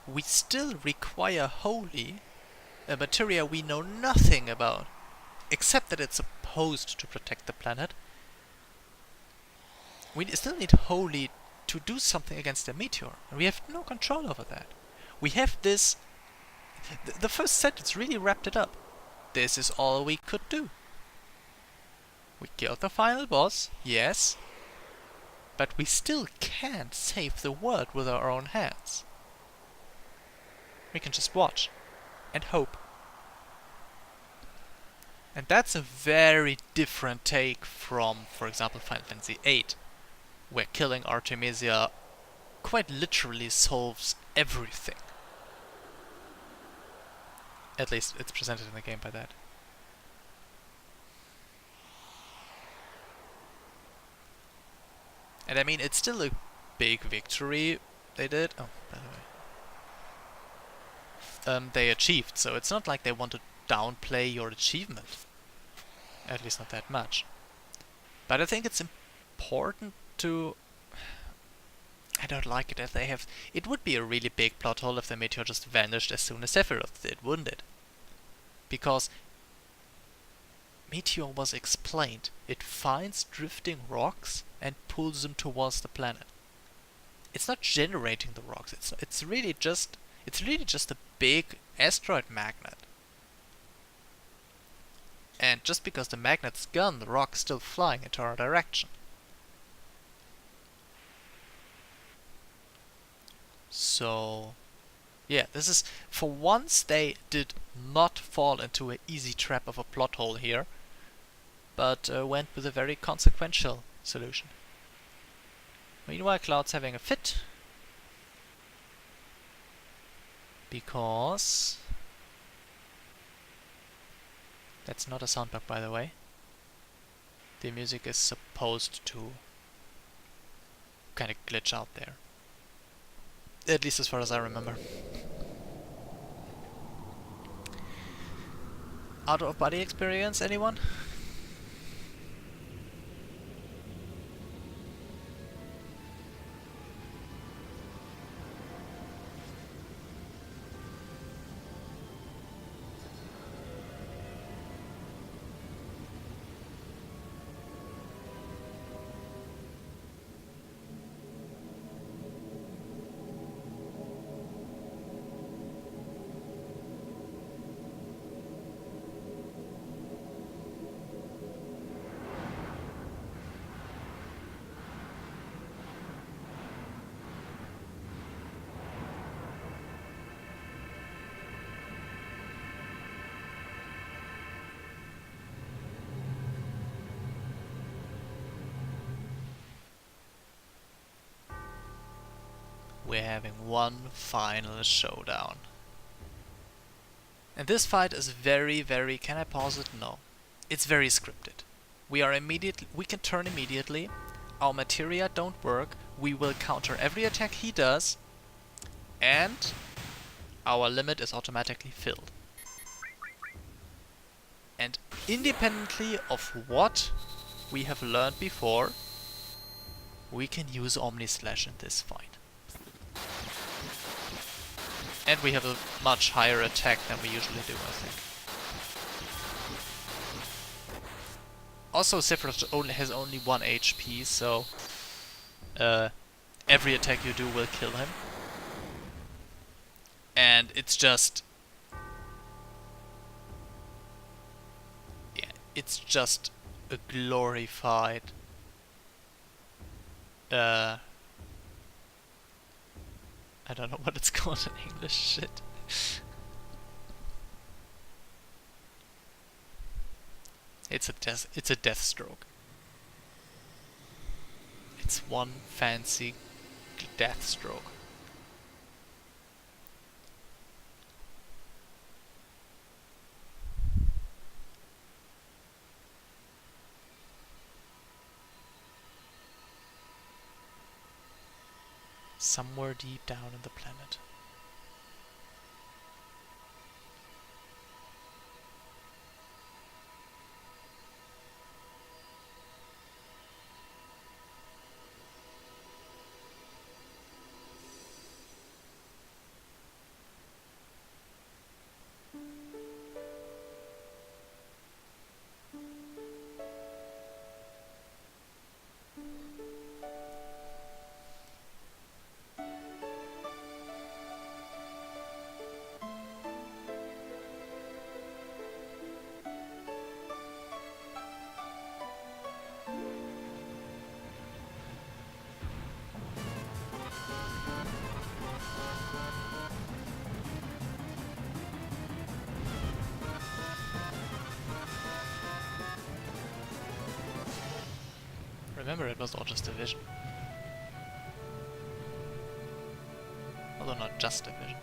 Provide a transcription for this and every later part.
we still require wholly a materia we know nothing about, except that it's supposed to protect the planet. We still need wholly to do something against a meteor, and we have no control over that. We have this... The first sentence really wrapped it up. This is all we could do. We killed the final boss, yes, but we still can't save the world with our own hands. We can just watch and hope. And that's a very different take from, for example, Final Fantasy VIII, where killing Artemisia quite literally solves everything. At least it's presented in the game by that. And I mean, it's still a big victory they did. Oh, by the way. They achieved, so it's not like they want to downplay your achievement. At least not that much. But I think it's important to... I don't like it if they have... It would be a really big plot hole if the meteor just vanished as soon as Sephiroth did, wouldn't it? Because meteor was explained. It finds drifting rocks and pulls them towards the planet. It's not generating the rocks. It's really just a big asteroid magnet. And just because the magnet's gone, the rock's still flying into our direction. So, yeah, this is... For once they did not fall into an easy trap of a plot hole here, but went with a very consequential solution. Meanwhile, Cloud's having a fit. Because... That's not a sound bug, by the way. The music is supposed to kind of glitch out there. At least as far as I remember. Out-of-body experience, anyone? We're having one final showdown. And this fight is very, very... Can I pause it? No. It's very scripted. We can turn immediately. Our materia don't work. We will counter every attack he does. And our limit is automatically filled. And independently of what we have learned before, we can use Omni Slash in this fight. And we have a much higher attack than we usually do, I think. Also, Sephiroth has only 1 HP, so every attack you do will kill him. And it's just... Yeah, it's just a glorified... I don't know what it's called in English, shit. It's a death stroke. It's one fancy death stroke. Somewhere deep down in the planet. Remember, it was all just a vision. Although not just a vision.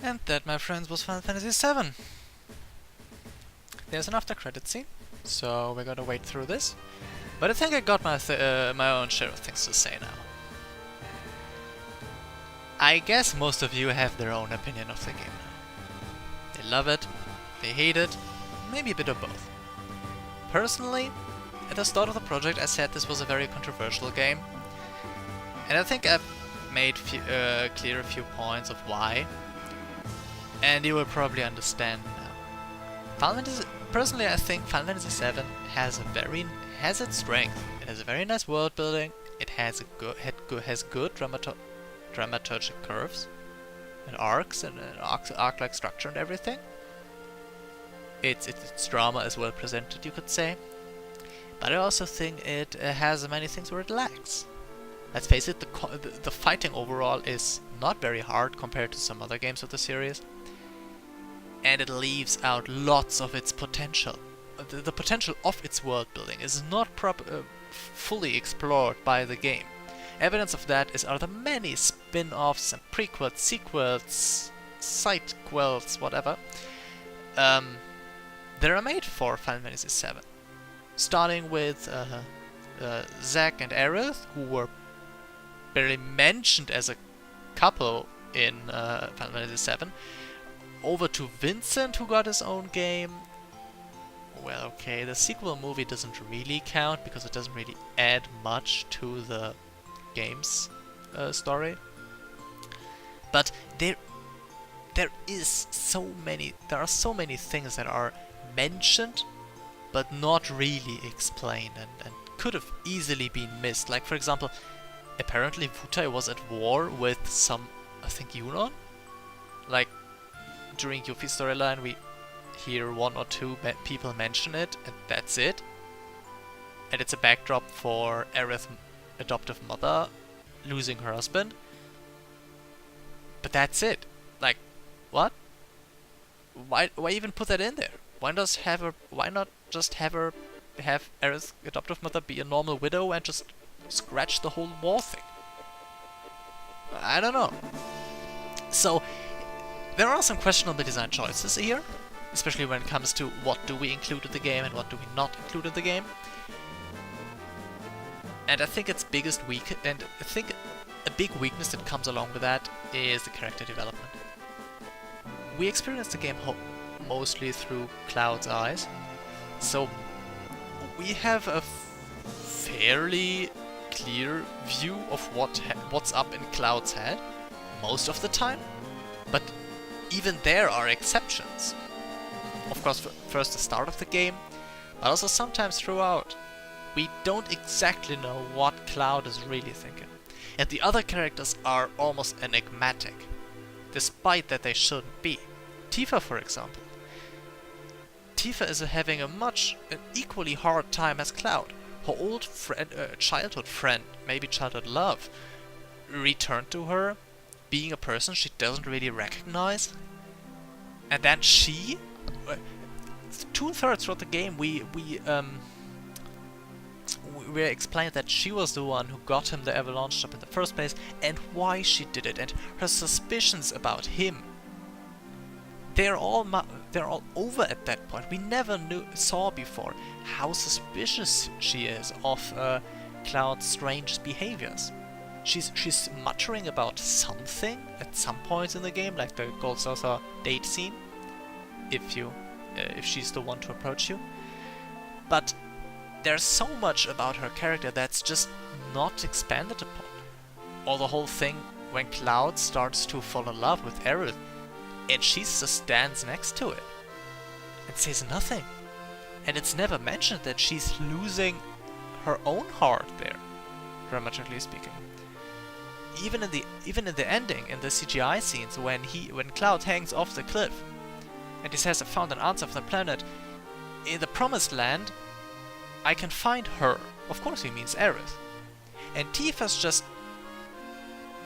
And that, my friends, was Final Fantasy VII. There's an after credit scene, so we're gonna wait through this. But I think I got my own share of things to say now. I guess most of you have their own opinion of the game now. They love it, they hate it, maybe a bit of both. Personally, at the start of the project I said this was a very controversial game, and I think I've made clear a few points of why, and you will probably understand now. Personally, I think Final Fantasy VII has its strength. It has a very nice world building. It has good dramaturgic curves and arcs and an arc-like structure and everything. Its drama is well presented, you could say. But I also think it has many things where it lacks. Let's face it, the fighting overall is not very hard compared to some other games of the series. And it leaves out lots of its potential. The potential of its world building is not fully explored by the game. Evidence of that are the many spin-offs and prequels, sequels, sidequels, whatever, that are made for Final Fantasy VII. Starting with Zack and Aerith, who were barely mentioned as a couple in Final Fantasy VII, over to Vincent, who got his own game. Well, okay, the sequel movie doesn't really count because it doesn't really add much to the game's story. But there are so many things that are mentioned but not really explained and could have easily been missed. Like, for example, apparently Wutai was at war with some, I think, Yunon? Like, during Yuffie's storyline we hear one or two people mention it, and that's it. And it's a backdrop for Aerith's adoptive mother losing her husband. But that's it. Like, what? Why even put that in there? Why not just have Aerith's adoptive mother be a normal widow and just scratch the whole war thing? I don't know. So there are some questionable design choices here, especially when it comes to what do we include in the game and what do we not include in the game. And I think a big weakness that comes along with that is the character development. We experience the game mostly through Cloud's eyes, so we have a fairly clear view of what's up in Cloud's head most of the time, but even there are exceptions. Of course, first the start of the game, but also sometimes throughout. We don't exactly know what Cloud is really thinking. And the other characters are almost enigmatic, despite that they shouldn't be. Tifa, for example. Tifa is having an equally hard time as Cloud. Her old childhood friend, maybe childhood love, returned to her, being a person she doesn't really recognize. And then she, 2/3 throughout the game, we're explained that she was the one who got him the avalanche shop in the first place, and why she did it, and her suspicions about him. They're all over at that point. We never saw before how suspicious she is of Cloud's strange behaviors. She's muttering about something at some points in the game, like the Gold Saucer date scene, if she's the one to approach you. But there's so much about her character that's just not expanded upon. Or the whole thing when Cloud starts to fall in love with Aerith, and she just stands next to it and says nothing. And it's never mentioned that she's losing her own heart there, dramatically speaking. Even in the ending, in the CGI scenes, when Cloud hangs off the cliff and he says, "I found an answer for the planet. In the Promised Land, I can find her." Of course he means Aerith. And Tifa's just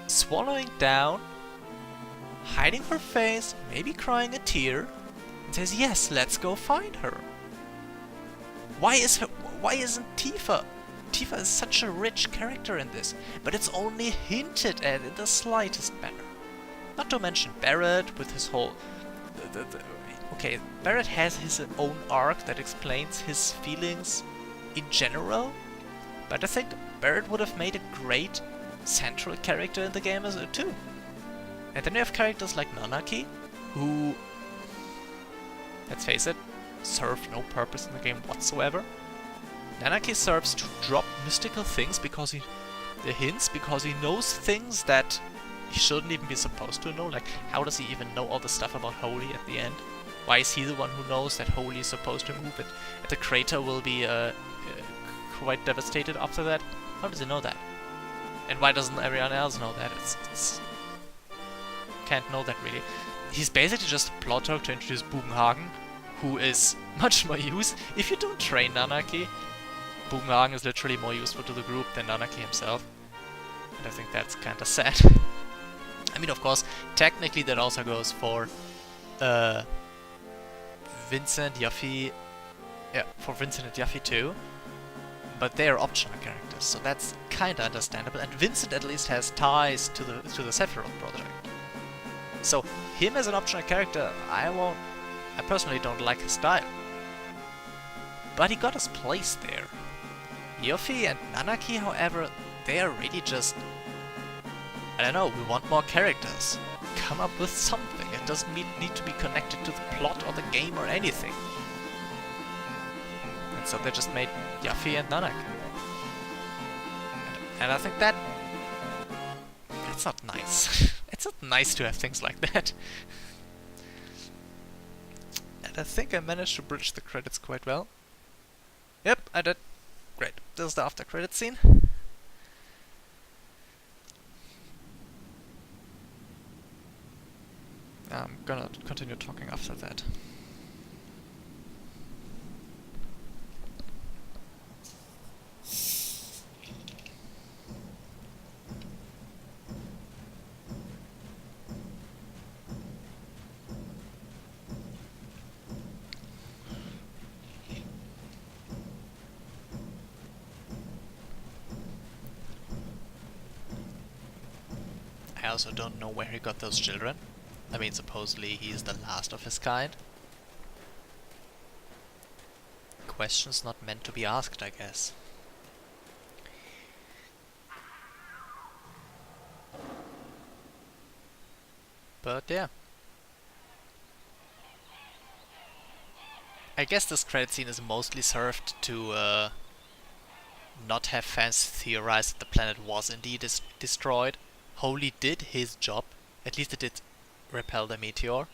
swallowing down, hiding her face, maybe crying a tear, and says, "Yes, let's go find her." Why isn't Tifa? Tifa is such a rich character in this, but it's only hinted at in the slightest manner. Not to mention Barrett with his whole... Okay, Barrett has his own arc that explains his feelings in general, but I think Barrett would have made a great central character in the game as too. And then you have characters like Nanaki, who, let's face it, serve no purpose in the game whatsoever. Nanaki serves to drop mystical things because he knows things that he shouldn't even be supposed to know. Like, how does he even know all the stuff about Holy at the end? Why is he the one who knows that Holy is supposed to move it? And the crater will be quite devastated after that? How does he know that? And why doesn't everyone else know that? It's can't know that really. He's basically just a plot hook to introduce Bugenhagen, who is much more used. If you don't train Nanaki, Bugenhagen is literally more useful to the group than Nanaki himself. And I think that's kinda sad. I mean, of course, technically that also goes for Vincent, Yuffie... Yeah, for Vincent and Yuffie too. But they are optional characters, so that's kinda understandable. And Vincent at least has ties to the Sephiroth project. So him as an optional character, I personally don't like his style. But he got his place there. Yuffie and Nanaki, however, they are really just... I don't know, we want more characters. Come up with something. It doesn't need to be connected to the plot or the game or anything. And so they just made Yuffie and Nanaki. And I think that's not nice. It's not nice to have things like that. And I think I managed to bridge the credits quite well. Yep, I did. Great. This is the after credit scene. I'm gonna continue talking after that. I also don't know where he got those children. I mean, supposedly he's the last of his kind. Questions not meant to be asked, I guess. But yeah. I guess this credit scene is mostly served to not have fans theorize that the planet was indeed destroyed. Holy did his job. At least it did repel the meteor.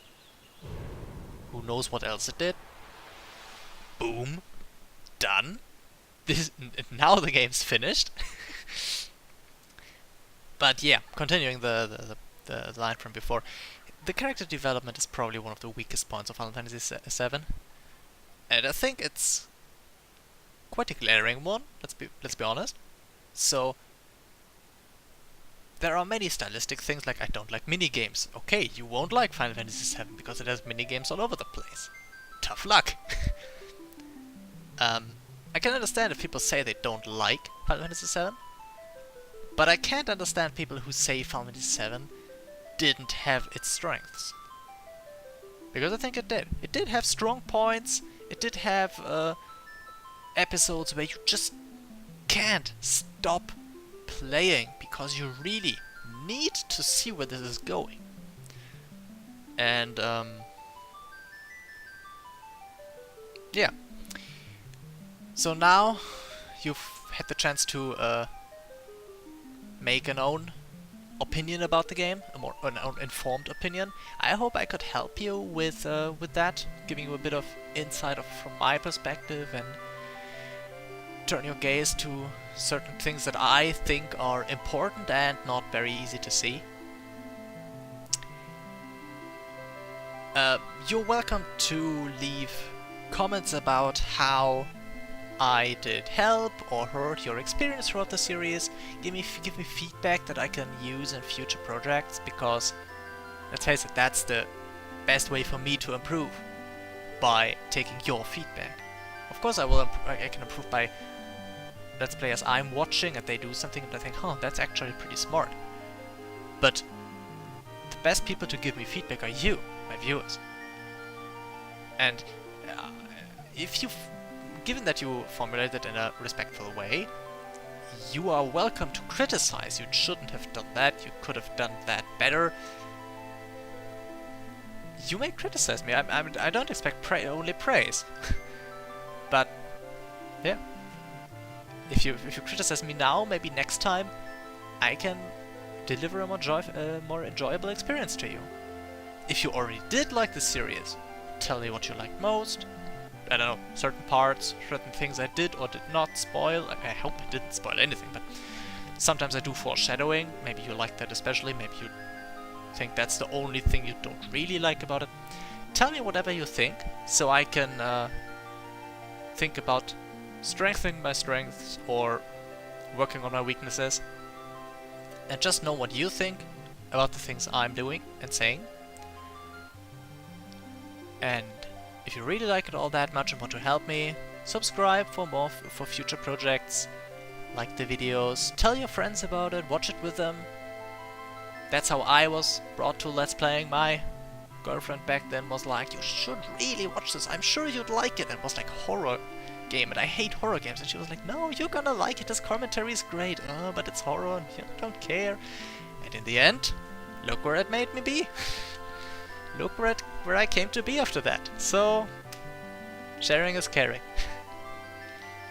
Who knows what else it did? Boom. Done. Now the game's finished. But yeah, continuing the line from before. The character development is probably one of the weakest points of Final Fantasy VII. And I think it's quite a glaring one, let's be honest. So there are many stylistic things, like I don't like minigames. Okay, you won't like Final Fantasy VII because it has minigames all over the place. Tough luck. I can understand if people say they don't like Final Fantasy VII, but I can't understand people who say Final Fantasy VII didn't have its strengths. Because I think it did. It did have strong points, it did have episodes where you just can't stop playing because you really need to see where this is going. And yeah. So now you've had the chance to make an own opinion about the game, an own informed opinion. I hope I could help you with that, giving you a bit of insight from my perspective and turn your gaze to certain things that I think are important and not very easy to see. You're welcome to leave comments about how I did help or hurt your experience throughout the series. Give me feedback that I can use in future projects, because let's face it, that's the best way for me to improve, by taking your feedback. Of course I can improve by Let's Players I'm watching and they do something and I think, huh, that's actually pretty smart. But the best people to give me feedback are you, my viewers. And if you've, given that you formulated in a respectful way, you are welcome to criticize. You shouldn't have done that, you could have done that better. You may criticize me, I don't expect only praise. But, yeah. If you criticize me now, maybe next time I can deliver a more enjoyable experience to you. If you already did like the series, tell me what you liked most. I don't know, certain parts, certain things I did or did not spoil. I hope I didn't spoil anything, but sometimes I do foreshadowing. Maybe you like that especially, maybe you think that's the only thing you don't really like about it. Tell me whatever you think, so I can think about strengthening my strengths or working on my weaknesses. And just know what you think about the things I'm doing and saying. And if you really like it all that much and want to help me, subscribe for more for future projects, like the videos, tell your friends about it, watch it with them. That's how I was brought to Let's Playing. My girlfriend back then was like, you should really watch this, I'm sure you'd like it. And it was like a horror game, and I hate horror games. And she was like, no, you're gonna like it, this commentary is great. Oh, but it's horror and you don't care. And in the end, look where it made me be. Look where I came to be after that. So, sharing is caring.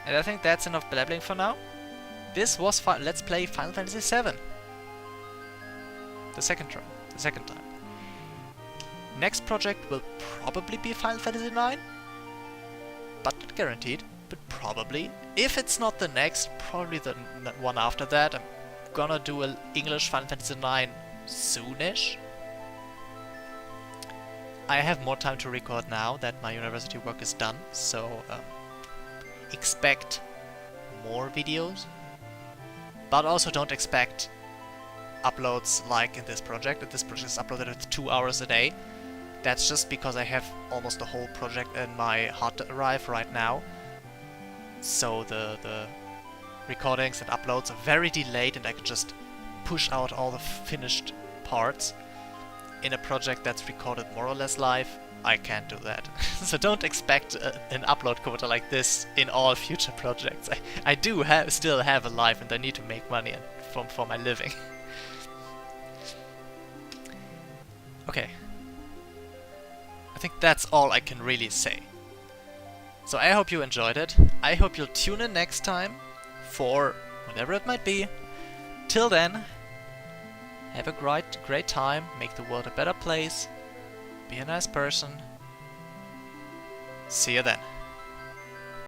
And I think that's enough blabbling for now. This was Let's Play Final Fantasy VII. The second time. Next project will probably be Final Fantasy IX. But not guaranteed, but probably. If it's not the next, probably the one after that. I'm gonna do an English Final Fantasy IX soonish. I have more time to record now that my university work is done, so expect more videos. But also don't expect uploads like in this project. This project is uploaded at 2 hours a day. That's just because I have almost the whole project in my hard drive right now. So the recordings and uploads are very delayed, and I can just push out all the finished parts. In a project that's recorded more or less live, I can't do that. So don't expect an upload quota like this in all future projects. I do still have a life, and I need to make money for my living. Okay. I think that's all I can really say. So I hope you enjoyed it. I hope you'll tune in next time for whatever it might be. Till then, have a great time, make the world a better place, be a nice person. See you then.